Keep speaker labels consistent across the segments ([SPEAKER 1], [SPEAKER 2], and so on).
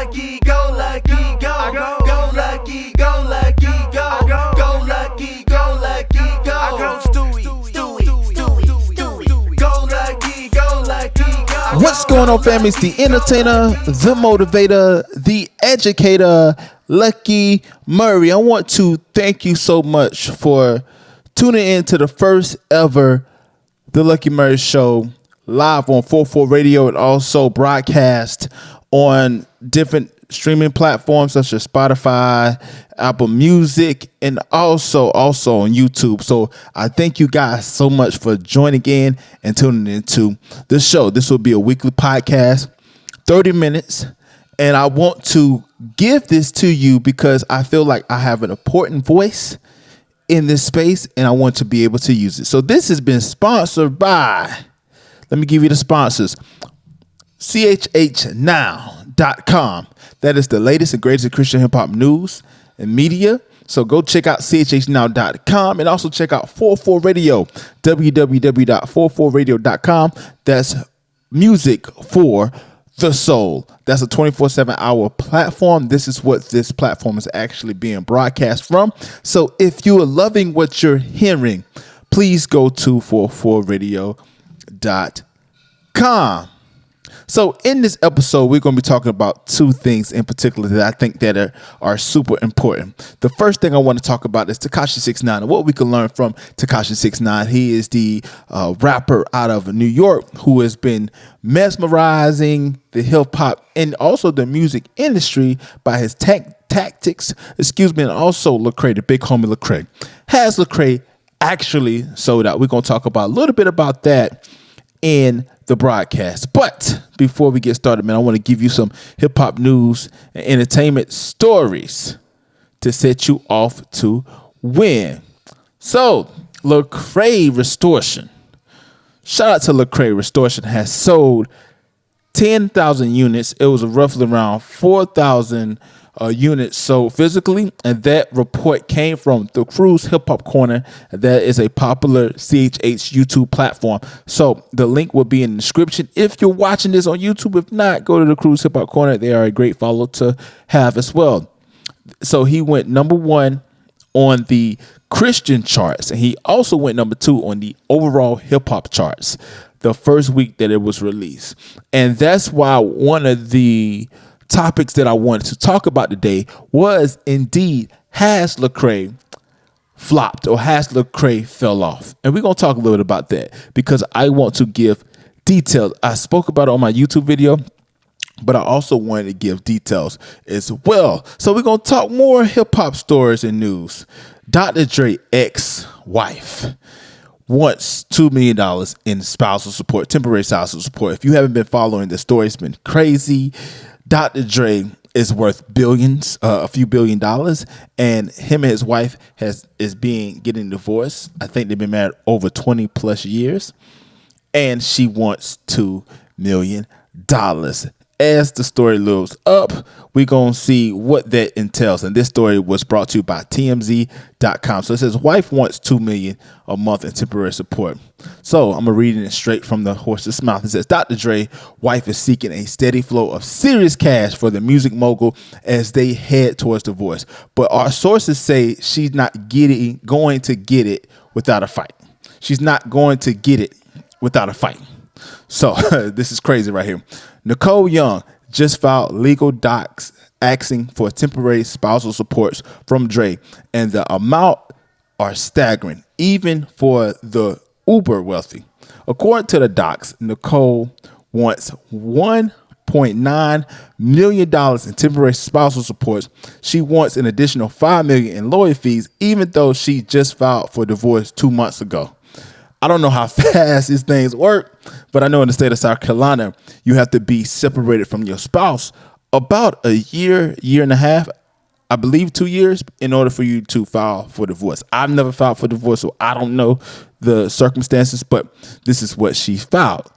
[SPEAKER 1] lucky, go lucky, go, go lucky, go lucky, go, go lucky, go lucky, go, Stewie, go lucky, go lucky, go.
[SPEAKER 2] What's going on, family? It's the entertainer, the motivator, the educator, Lucky Murray. I want to thank you so much for tuning in to the first ever The Lucky Murray Show live on 44 Radio and also broadcast on different streaming platforms such as Spotify, Apple Music, and also on YouTube. So I thank you guys so much for joining in and tuning into the show. This will be a weekly podcast, 30 minutes. And I want to give this to you because I feel like I have an important voice in this space and I want to be able to use it. So this has been sponsored by, let me give you the sponsors, CHHNOW.com. That is the latest and greatest in Christian hip hop news and media. So go check out CHHNOW.com and also check out 44 Radio, www.44radio.com. That's music for the soul. That's a 24/7 hour platform. This is what this platform is actually being broadcast from. So if you are loving what you're hearing, please go to 44radio.com. So in this episode, we're going to be talking about two things in particular that I think that are super important. The first thing I want to talk about is Tekashi 6ix9ine and what we can learn from Tekashi 6ix9ine. He is the rapper out of New York who has been mesmerizing the hip hop and also the music industry by his tactics, and also Lecrae, the big homie Lecrae. Has Lecrae actually sold out? We're going to talk about a little bit about that in the broadcast. But before we get started, man, I want to give you some hip hop news and entertainment stories to set you off to win. So, Lecrae Restoration. Shout out to Lecrae Restoration has sold 10,000 units. It was roughly around 4,000 units sold physically, and that report came from the Cruise Hip Hop Corner. That is a popular CHH YouTube platform. So the link will be in the description if you're watching this on YouTube. If not, go to the Cruise Hip Hop Corner. They are a great follow to have as well. So he went number one on the Christian charts, and he also went number two on the overall hip hop charts the first week that it was released. And that's why one of the topics that I wanted to talk about today was indeed, has Lecrae flopped or has Lecrae fell off? And we're going to talk a little bit about that because I want to give details. I spoke about it on my YouTube video, but I also wanted to give details as well. So we're going to talk more hip hop stories and news. Dr. Dre ex-wife wants $2 million in spousal support, temporary spousal support. If you haven't been following the story, it's been crazy. Dr. Dre is worth billions, a few $1 billion, and him and his wife is getting divorced. I think they've been married over 20 plus years, and she wants $2 million. As the story moves up, we're going to see what that entails. And this story was brought to you by TMZ.com. So it says, wife wants $2 million a month in temporary support. So I'm reading it straight from the horse's mouth. It says, Dr. Dre, wife is seeking a steady flow of serious cash for the music mogul as they head towards divorce. But our sources say she's not going to get it without a fight. She's not going to get it without a fight. So this is crazy right here. Nicole Young just filed legal docs asking for temporary spousal supports from Dre, and the amount are staggering, even for the uber wealthy. According to the docs, Nicole wants $1.9 million in temporary spousal supports. She wants an additional $5 million in lawyer fees, even though she just filed for divorce 2 months ago. I don't know how fast these things work, but I know in the state of South Carolina, you have to be separated from your spouse about a year and a half, I believe 2 years, in order for you to file for divorce. I've never filed for divorce, so I don't know the circumstances, but this is what she filed.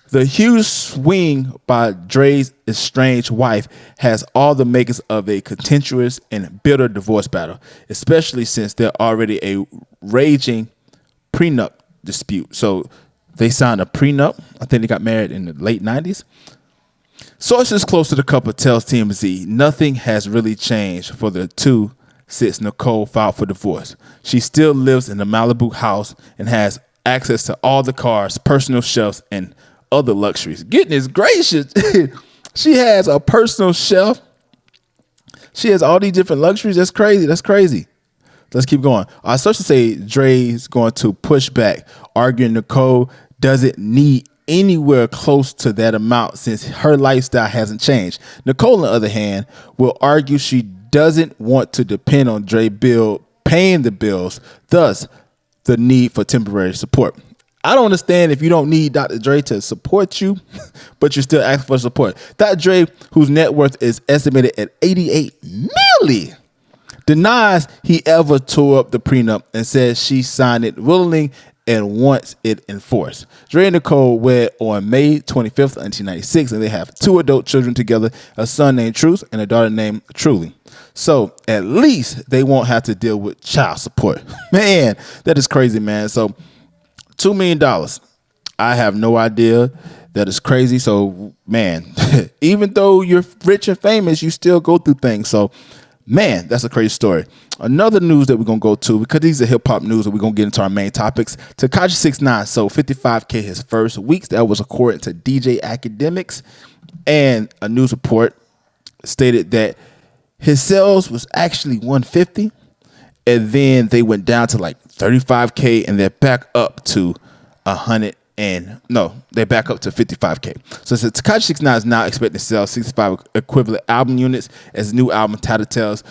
[SPEAKER 2] The huge swing by Dre's estranged wife has all the makings of a contentious and bitter divorce battle, especially since they're already a raging prenup dispute. So they signed a prenup. I think they got married in the late 90s. Sources close to the couple tells TMZ nothing has really changed for the two since Nicole filed for divorce. She still lives in the Malibu house and has access to all the cars, personal shelves, and other luxuries. Goodness gracious. She has a personal shelf. She has all these different luxuries. That's crazy. That's crazy. Let's keep going. Our sources say Dre's going to push back, arguing Nicole doesn't need anywhere close to that amount since her lifestyle hasn't changed. Nicole, on the other hand, will argue she doesn't want to depend on Dre paying the bills, thus the need for temporary support. I don't understand if you don't need Dr. Dre to support you, but you're still asking for support. Dr. Dre, whose net worth is estimated at $88 million, denies he ever tore up the prenup and says she signed it willingly and wants it enforced. Dre and Nicole wed on May 25th, 1996, and they have 2 adult children together, a son named Truce and a daughter named Truly. So at least they won't have to deal with child support. Man, that is crazy, man. So $2 million. I have no idea. That is crazy. So, man, even though you're rich and famous, you still go through things. So, man, that's a crazy story. Another news that we're going to go to, because these are hip-hop news and we're going to get into our main topics. Tekashi 6ix909 sold 55K his first weeks. That was according to DJ Academics. And a news report stated that his sales was actually 150, and then they went down to like 35K, and they're back up to 100. And no, they're back up to 55K. So Tekashi 6ix909 is now expecting to sell 65 equivalent album units as the new album title tells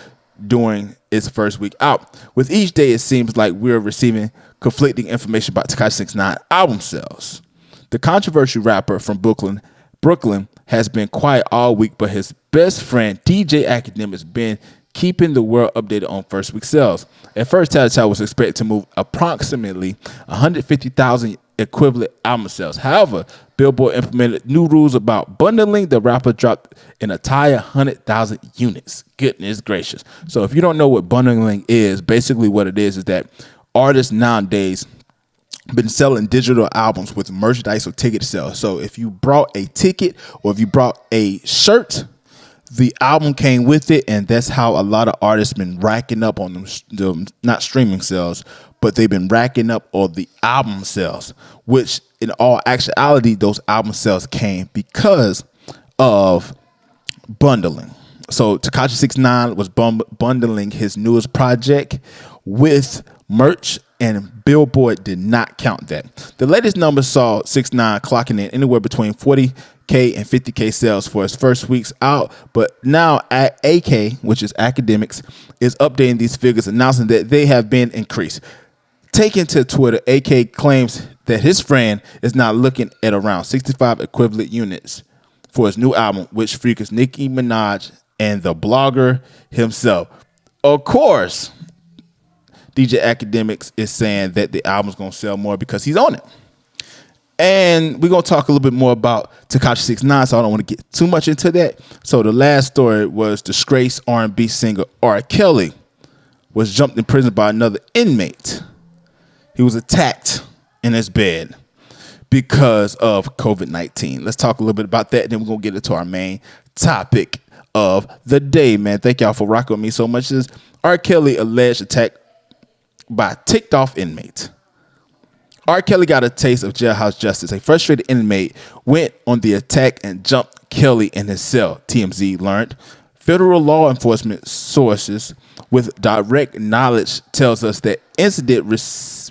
[SPEAKER 2] during its first week out. With each day, it seems like we're receiving conflicting information about Tekashi 6ix909 album sales. The controversial rapper from Brooklyn has been quiet all week, but his best friend DJ Academic has been keeping the world updated on first week sales. At first, Tekashi was expected to move approximately 150,000 equivalent album sales. However, Billboard implemented new rules about bundling. The rapper dropped an entire 100,000 units. Goodness gracious. So if you don't know what bundling is, basically what it is that artists nowadays been selling digital albums with merchandise or ticket sales. So if you brought a ticket or if you brought a shirt, the album came with it, and that's how a lot of artists been racking up on them not streaming sales, but they've been racking up on the album sales, which in all actuality, those album sales came because of bundling. So Tekashi 6ix909 was bundling his newest project with merch, and Billboard did not count that. The latest numbers saw 6ix9ine clocking in anywhere between 40K and 50K sales for his first weeks out, but now AK, which is Academics, is updating these figures, announcing that they have been increased. Taken to Twitter, AK claims that his friend is now looking at around 65 equivalent units for his new album, which features Nicki Minaj and the blogger himself. Of course, DJ Academics is saying that the album's going to sell more because he's on it. And we're going to talk a little bit more about Tekashi 6ix9ine, so I don't want to get too much into that. So the last story was disgraced R&B singer R. Kelly was jumped in prison by another inmate. He was attacked in his bed because of COVID-19. Let's talk a little bit about that, and then we're going to get into our main topic of the day, man. Thank y'all for rocking with me so much. This R. Kelly alleged attack by a ticked off inmate. R. Kelly got a taste of jailhouse justice. A frustrated inmate went on the attack and jumped Kelly in his cell, TMZ learned. Federal law enforcement sources with direct knowledge tells us that incident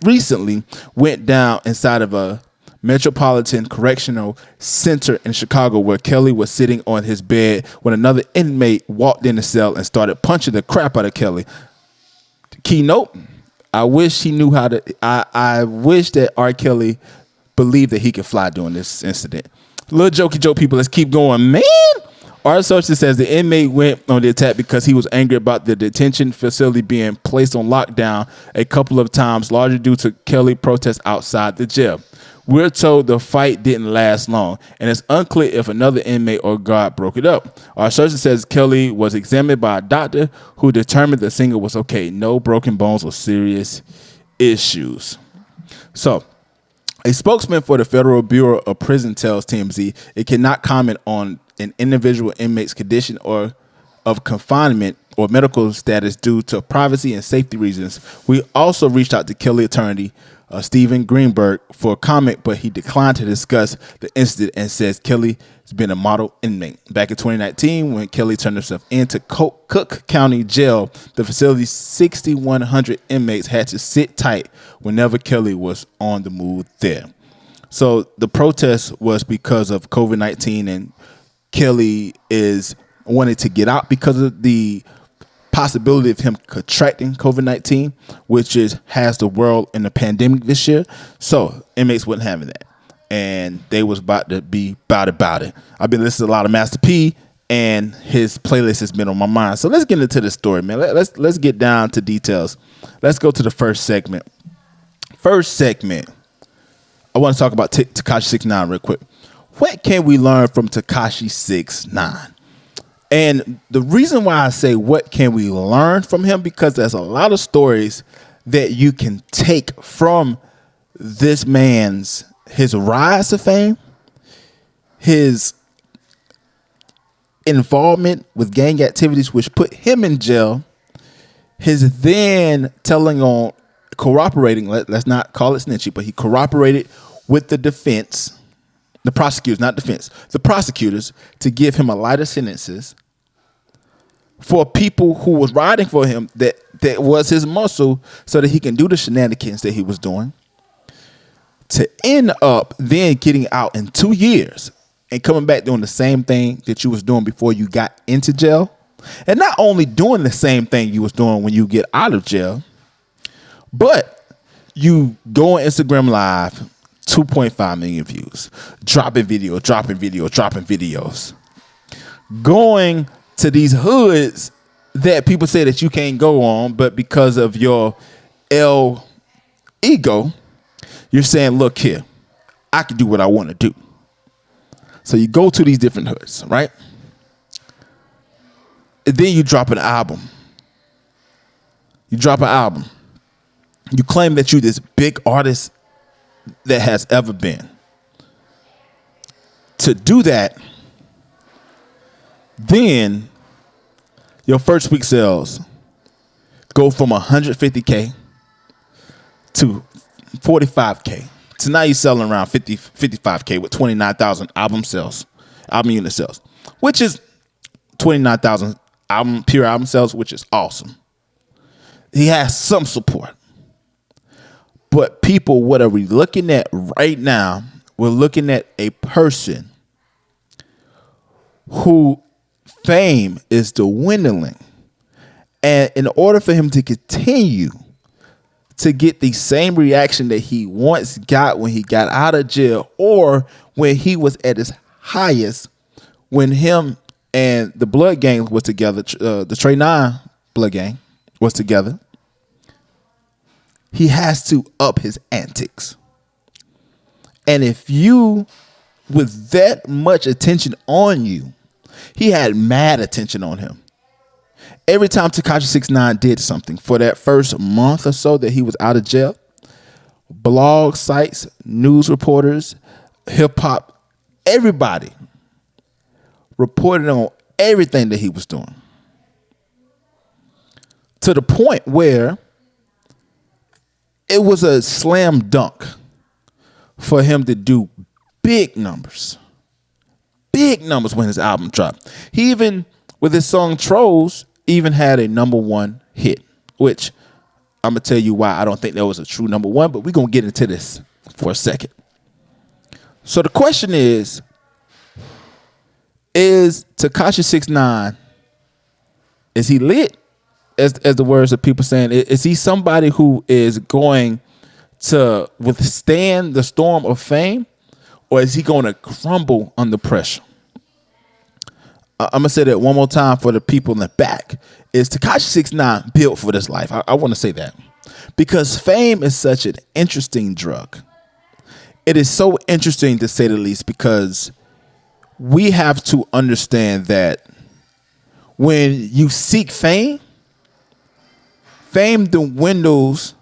[SPEAKER 2] recently went down inside of a Metropolitan Correctional Center in Chicago, where Kelly was sitting on his bed when another inmate walked in the cell and started punching the crap out of Kelly. Keynote: I wish he knew how to. I wish that R. Kelly believed that he could fly during this incident. Little jokey joke, people. Let's keep going, man. Our sources says the inmate went on the attack because he was angry about the detention facility being placed on lockdown a couple of times, largely due to Kelly protests outside the jail. We're told the fight didn't last long, and it's unclear if another inmate or guard broke it up. Our sources says Kelly was examined by a doctor who determined the singer was okay, no broken bones or serious issues. So, a spokesman for the Federal Bureau of Prison tells TMZ it cannot comment on an individual inmate's condition or of confinement or medical status due to privacy and safety reasons. We also reached out to Kelly attorney Stephen Greenberg for a comment, but he declined to discuss the incident and says Kelly has been a model inmate. Back in 2019, when Kelly turned himself into Cook County Jail, the facility's 6,100 inmates had to sit tight whenever Kelly was on the move there. So the protest was because of COVID-19, and Kelly is wanted to get out because of the possibility of him contracting COVID-19, which has the world in a pandemic this year. So inmates wasn't having that, and they was about to be about it. I've been listening to a lot of Master P, and his playlist has been on my mind. So let's get into the story, man. Let's get down to details. Let's go to the first segment. First segment, I want to talk about Tekashi 6ix9ine real quick. What can we learn from Tekashi 6ix9ine? And the reason why I say what can we learn from him, because there's a lot of stories that you can take from this his rise to fame, his involvement with gang activities, which put him in jail, his then cooperating, let's not call it snitching, but he cooperated with the defense, the prosecutors to give him a lighter sentences for people who was riding for him that was his muscle so that he can do the shenanigans that he was doing, to end up then getting out in 2 years and coming back doing the same thing that you was doing before you got into jail. And not only doing the same thing you was doing when you get out of jail, but you go on Instagram Live, 2.5 million views, dropping videos, going to these hoods that people say that you can't go on, but because of your ego, you're saying, look here, I can do what I want to do. So you go to these different hoods, right? And then you drop an album. You claim that you're this big artist that has ever been. To do that, then your first week sales go from 150K to 45K. So now you're selling around 55K with 29,000 album unit sales, which is 29,000 pure album sales, which is awesome. He has some support. But people, what are we looking at right now? We're looking at a person who fame is dwindling. And in order for him to continue to get the same reaction that he once got when he got out of jail, or when he was at his highest, when him and the Blood Gang was together, the Trey 9 Blood Gang was together, he has to up his antics. And if you, with that much attention on you, he had mad attention on him. Every time Tekashi 6ix9ine did something for that first month or so that he was out of jail, blog sites, news reporters, hip hop, everybody reported on everything that he was doing. To the point where it was a slam dunk for him to do big numbers when his album dropped. He even, with his song Trolls, even had a #1 hit, which I'm going to tell you why I don't think that was a true #1, but we're going to get into this for a second. So the question is Tekashi 6ix9ine, is he lit? As the words of people saying, is he somebody who is going to withstand the storm of fame, or is he going to crumble under pressure? I'm going to say that one more time for the people in the back. Is Tekashi 6ix9ine built for this life? I want to say that. Because fame is such an interesting drug. It is so interesting, to say the least, because we have to understand that when you seek fame dwindles,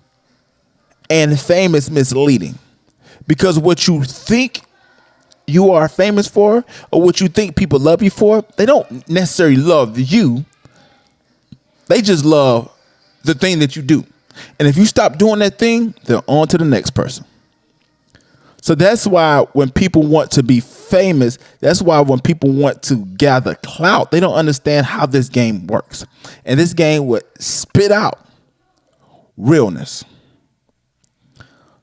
[SPEAKER 2] and fame is misleading, because what you think you are famous for or what you think people love you for, they don't necessarily love you. They just love the thing that you do. And if you stop doing that thing, they're on to the next person. So that's why when people want to be famous, that's why when people want to gather clout, they don't understand how this game works. And this game would spit out realness.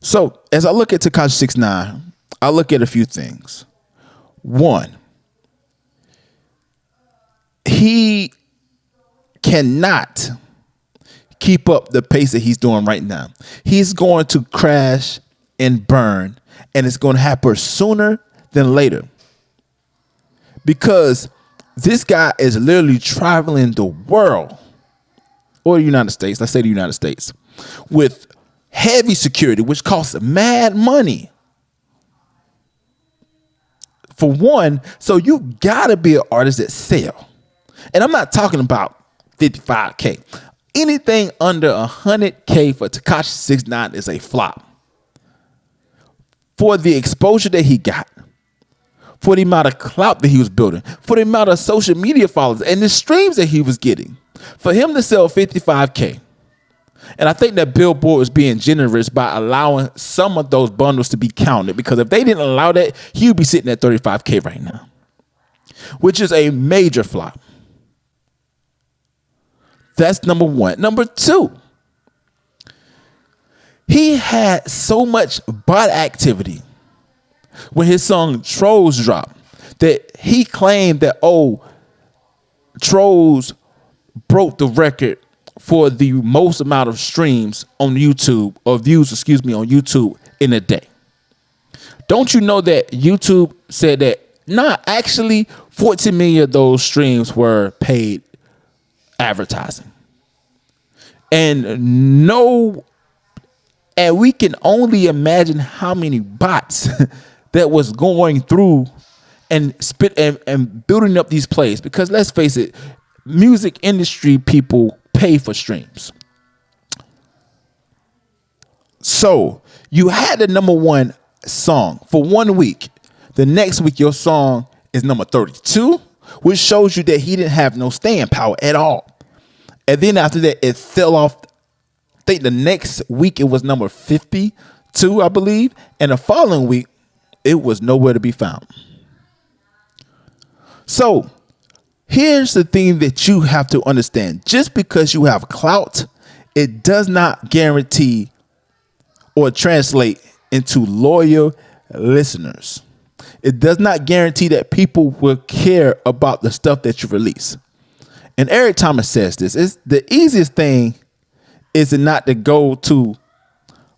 [SPEAKER 2] So as I look at Tekashi 6ix9ine, I look at a few things. One, he cannot keep up the pace that he's doing right now. He's going to crash and burn, and it's going to happen sooner than later. Because this guy is literally traveling the world, or the United States, let's say the United States, with heavy security, which costs mad money. For one, so you gotta be an artist that sell. And I'm not talking about 55K. Anything under 100K for Tekashi 6ix9ine is a flop. For the exposure that he got, for the amount of clout that he was building, for the amount of social media followers and the streams that he was getting, for him to sell 55K. And I think that Billboard was being generous by allowing some of those bundles to be counted, because if they didn't allow that, he would be sitting at 35K right now, which is a major flop. That's number one. Number two, he had so much bot activity when his song Trolls dropped that he claimed that, Trolls broke the record for the most amount of streams on YouTube, or views, on YouTube in a day. Don't you know that YouTube said that, actually 14 million of those streams were paid advertising. And we can only imagine how many bots that was going through and building up these plays, because let's face it, music industry people pay for streams. So you had the number one song for 1 week. The next week your song is number 32, which shows you that he didn't have no staying power at all. And then after that, it fell off. I think the next week it was number 52, I believe. And the following week, it was nowhere to be found. So here's the thing that you have to understand. Just because you have clout, it does not guarantee or translate into loyal listeners. It does not guarantee that people will care about the stuff that you release. And Eric Thomas says this: it's the easiest thing is not to go to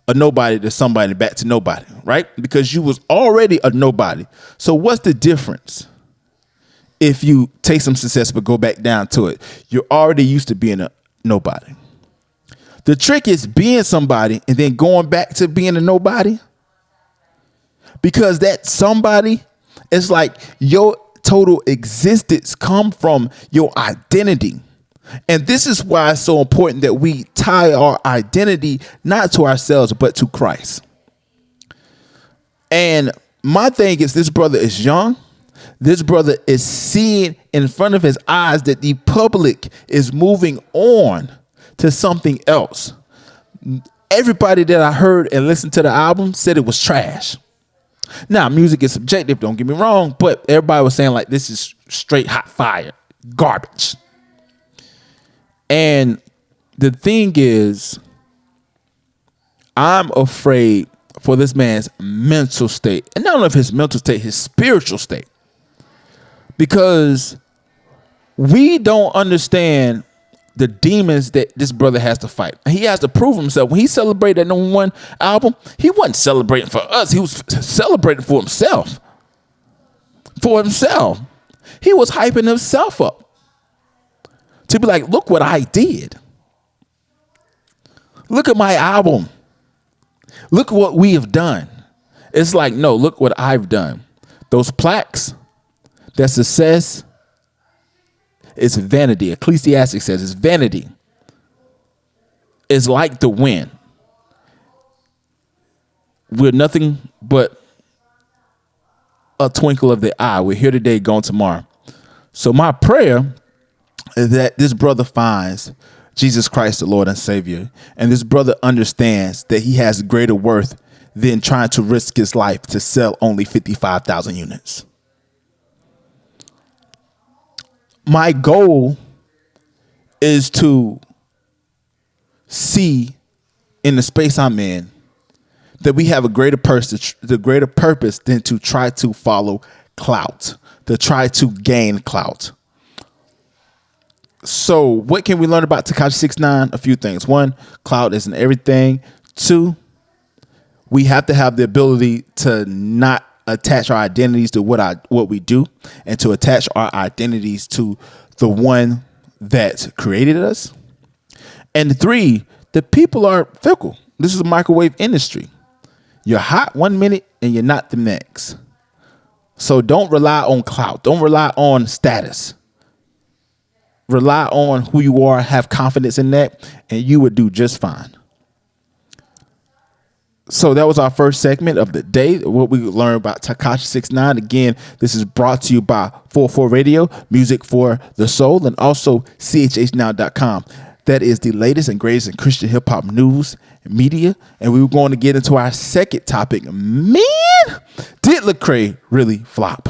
[SPEAKER 2] a nobody to somebody back to nobody, right? Because you was already a nobody. So what's the difference if you take some success but go back down to it? You're already used to being a nobody. The trick is being somebody and then going back to being a nobody, because that somebody is like your total existence come from your identity. And this is why it's so important that we tie our identity not to ourselves, but to Christ. And my thing is, this brother is young. This brother is seeing in front of his eyes that the public is moving on to something else. Everybody that I heard and listened to the album said it was trash. Now, music is subjective, don't get me wrong, but everybody was saying like this is straight hot fire, garbage. And the thing is, I'm afraid for this man's mental state. And not only his mental state, his spiritual state. Because we don't understand the demons that this brother has to fight. He has to prove himself. When he celebrated that number one album, he wasn't celebrating for us. He was celebrating for himself. For himself. He was hyping himself up. To be like, look what I did. Look at my album. Look what we have done. It's like, no, look what I've done. Those plaques, that success, it's vanity. Ecclesiastes says it's vanity. It's like the wind. We're nothing but a twinkle of the eye. We're here today, gone tomorrow. So my prayer is that this brother finds Jesus Christ, the Lord and Savior, and this brother understands that he has greater worth than trying to risk his life to sell only 55,000 units. My goal is to see in the space I'm in that we have a greater purpose, than to try to follow clout, to try to gain clout. So what can we learn about Tekashi 6ix9ine? A few things. One, clout isn't everything. Two, we have to have the ability to not attach our identities to what we do, and to attach our identities to the one that created us. And three, the people are fickle. This is a microwave industry. You're hot 1 minute and you're not the next. So don't rely on clout. Don't rely on status. Rely on who you are, have confidence in that, and you would do just fine. So that was our first segment of the day, what we learned about Tekashi 6ix9ine. Again, this is brought to you by 44 Radio, music for the soul, and also CHHNOW.com. That is the latest and greatest in Christian hip hop news and media. And we were going to get into our second topic. Man, did Lecrae really flop?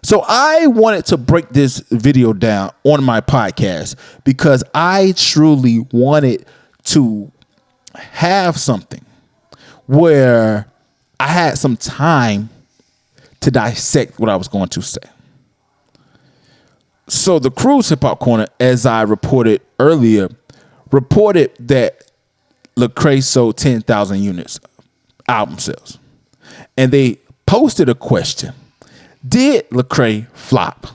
[SPEAKER 2] So I wanted to break this video down on my podcast because I truly wanted to have something where I had some time to dissect what I was going to say. So the Cruise Hip Hop Corner, as I reported earlier, reported that Lecrae sold 10,000 units album sales. And they posted a question. Did Lecrae flop?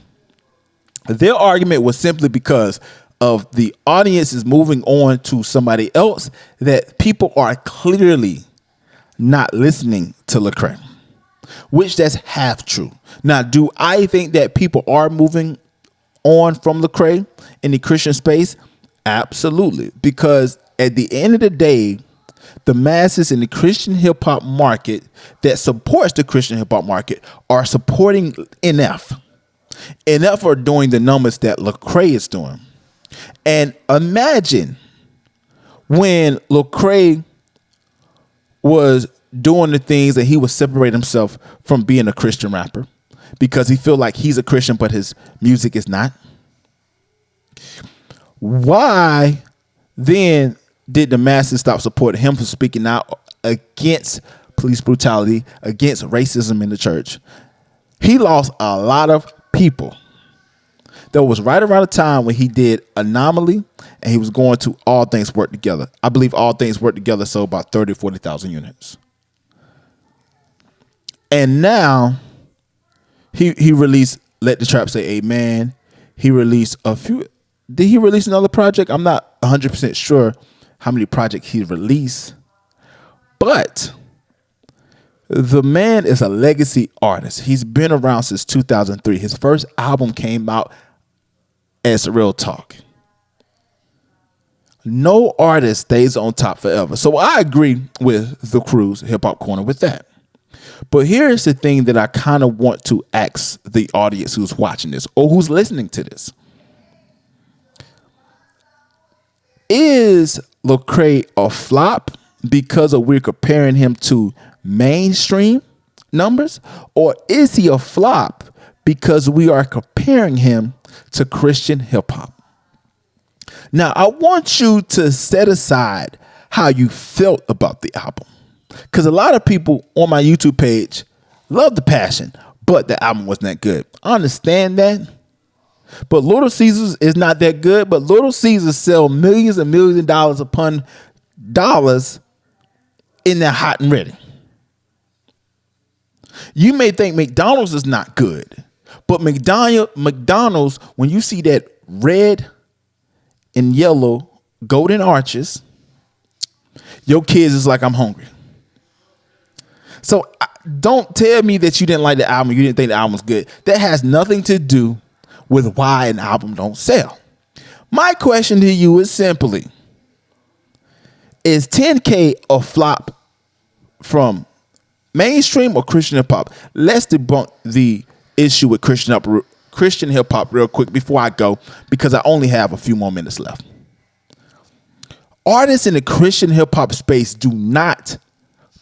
[SPEAKER 2] Their argument was simply because of the audience is moving on to somebody else, that people are clearly not listening to Lecrae, which that's half true. Now, do I think that people are moving on from Lecrae in the Christian space? Absolutely. Because at the end of the day, the masses in the Christian hip hop market that supports the Christian hip hop market are supporting NF. NF are doing the numbers that Lecrae is doing. And imagine when Lecrae was doing the things that he would separate himself from being a Christian rapper because he feel like he's a Christian, but his music is not. Why then did the masses stop supporting him for speaking out against police brutality, against racism in the church? He lost a lot of people. That was right around the time when he did Anomaly and he was going to All Things Work Together. I believe All Things Work Together sold about 30, 40,000 units. And now he released Let the Trap Say Amen. He released a few. Did he release another project? I'm not 100% sure how many projects he released. But the man is a legacy artist. He's been around since 2003. His first album came out as Real Talk. No artist stays on top forever. So I agree with the Cruise Hip Hop Corner with that. But here's the thing that I kind of want to ask the audience who's watching this or who's listening to this. Is Lecrae a flop because we're comparing him to mainstream numbers? Or is he a flop because we are comparing him to Christian hip hop? Now, I want you to set aside how you felt about the album, because a lot of people on my YouTube page love the passion, but the album wasn't that good. I understand that. But Little Caesars is not that good, but Little Caesars sell millions and millions of dollars upon dollars in their hot and ready. You may think McDonald's is not good, but McDonald's, when you see that red and yellow golden arches, your kids is like, I'm hungry. So don't tell me that you didn't like the album, you didn't think the album was good. That has nothing to do with why an album don't sell. My question to you is simply, is 10K a flop from mainstream or Christian hip hop? Let's debunk the issue with Christian hip hop real quick before I go, because I only have a few more minutes left. Artists in the Christian hip hop space do not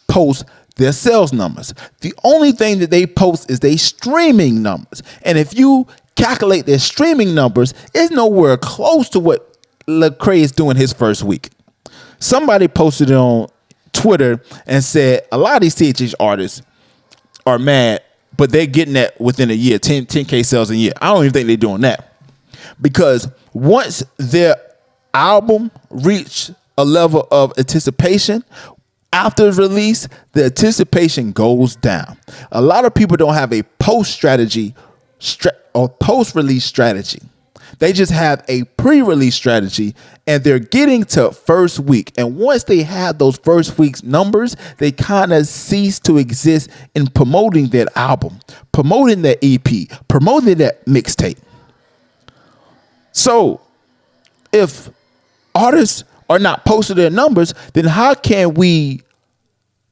[SPEAKER 2] post their sales numbers. The only thing that they post is their streaming numbers. And if you calculate their streaming numbers, it's nowhere close to what Lecrae is doing his first week. Somebody posted it on Twitter and said a lot of these CHH artists are mad, but they're getting that within a year, 10K sales a year. I don't even think they're doing that, because once their album reached a level of anticipation, after release, the anticipation goes down. A lot of people don't have a post-release strategy. They just have a pre-release strategy, and they're getting to first week. And once they have those first week's numbers, they kind of cease to exist in promoting that album, promoting that EP, promoting that mixtape. So if artists are not posting their numbers, then how can we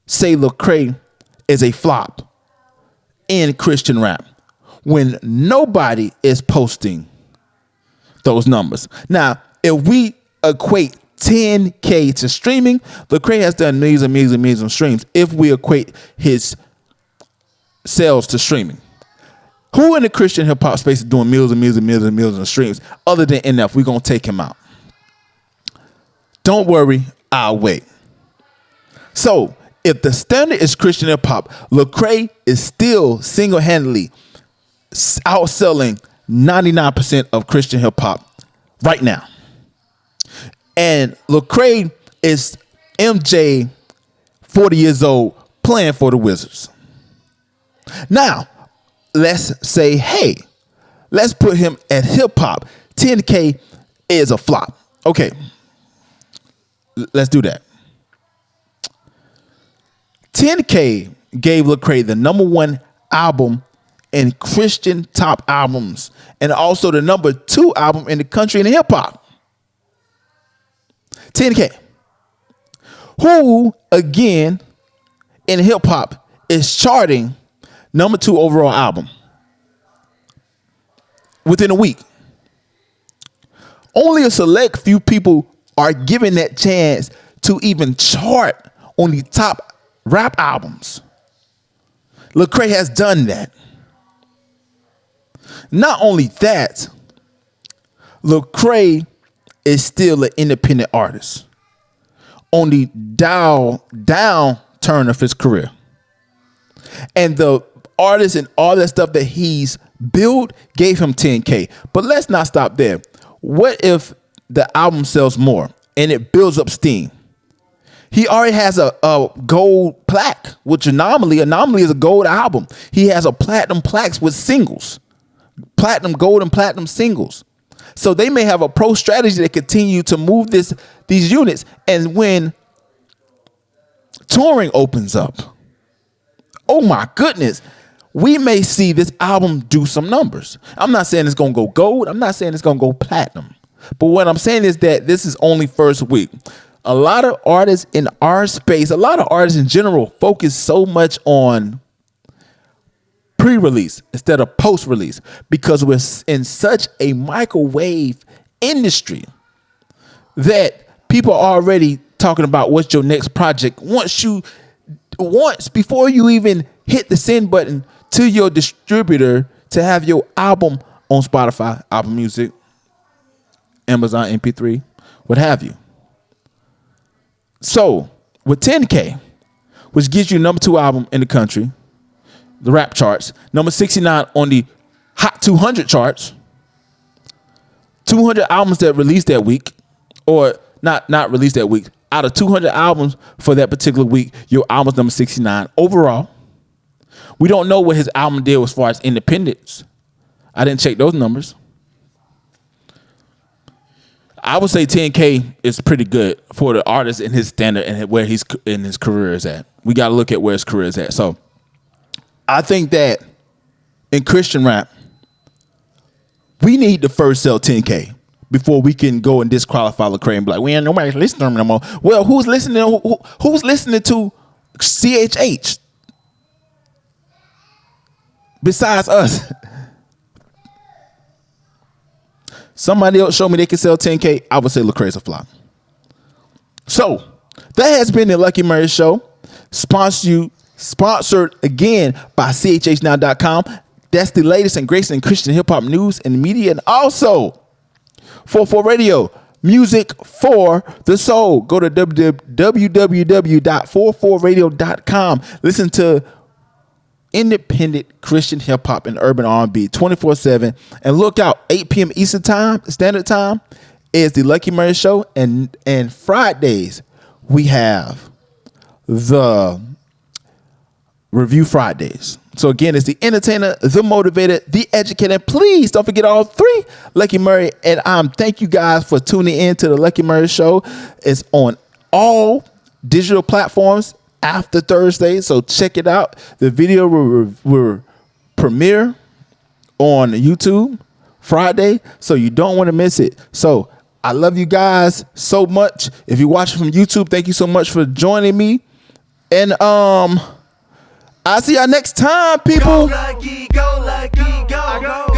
[SPEAKER 2] say Lecrae is a flop in Christian rap when nobody is posting those numbers? Now, if we equate 10K to streaming, Lecrae has done millions and millions and millions of streams. If we equate his sales to streaming, who in the Christian hip hop space is doing millions and millions and millions and millions of streams other than NF? We're going to take him out. Don't worry, I'll wait. So if the standard is Christian hip hop, Lecrae is still single-handedly outselling 99% of Christian hip hop right now. And Lecrae is MJ, 40 years old, playing for the Wizards. Now, let's say, hey, let's put him at hip hop. 10K is a flop. Okay, let's do that. 10K gave Lecrae the #1 album in Christian top albums, and also the #2 album in the country and hip hop. 10K, who again in hip hop is charting #2 overall album within a week. Only a select few people are given that chance to even chart on the top rap albums. Lecrae has done that. Not only that, Lecrae is still an independent artist on the down turn of his career. And the artists and all that stuff that he's built gave him 10K. But let's not stop there. What if the album sells more and it builds up steam? He already has a gold plaque, which Anomaly is a gold album. He has a platinum plaques with singles, platinum, gold, and platinum singles. So they may have a pro strategy to continue to move these units. And when touring opens up, oh my goodness, we may see this album do some numbers. I'm not saying it's going to go gold. I'm not saying it's going to go platinum. But what I'm saying is that this is only first week. A lot of artists in our space, a lot of artists in general, focus so much on pre-release instead of post-release because we're in such a microwave industry that people are already talking about what's your next project once before you even hit the send button to your distributor to have your album on Spotify, Apple Music, Amazon MP3, what have you. So with 10K, which gives you #2 album in the country, the rap charts, number 69 on the Hot 200 charts, 200 albums that released that week, or not released that week, out of 200 albums for that particular week, your album's number 69 overall. We don't know what his album did as far as independence. I didn't check those numbers. I would say 10K is pretty good for the artist in his standard and where he's in his career is at. We got to look at where his career is at. So I think that in Christian rap, we need to first sell 10K before we can go and disqualify Lecrae and be like, we ain't nobody's listening to him no more. Well, who's listening to CHH? besides us. Somebody else show me they can sell 10K, I would say Lecrae's a flop. So that has been the Lucky Murray Show, sponsored again by CHHNOW.com. That's the latest and greatest in Christian hip hop news and media, and also 44 Radio, music for the soul. Go to www.44radio.com. Listen to independent Christian hip hop and urban R&B 24/7, and look out 8 p.m. Eastern Standard Time is the Lucky Murray Show, and Fridays we have the Review Fridays. So again, it's the entertainer, the motivator, the educator. Please don't forget all three, Lucky Murray. And thank you guys for tuning in to the Lucky Murray Show. It's on all digital platforms after Thursday, so check it out. The video will premiere on YouTube Friday, so you don't want to miss it. So I love you guys so much. If you're watching from YouTube, thank you so much for joining me. And I'll see y'all next time, people.
[SPEAKER 1] Go lucky, go lucky, go.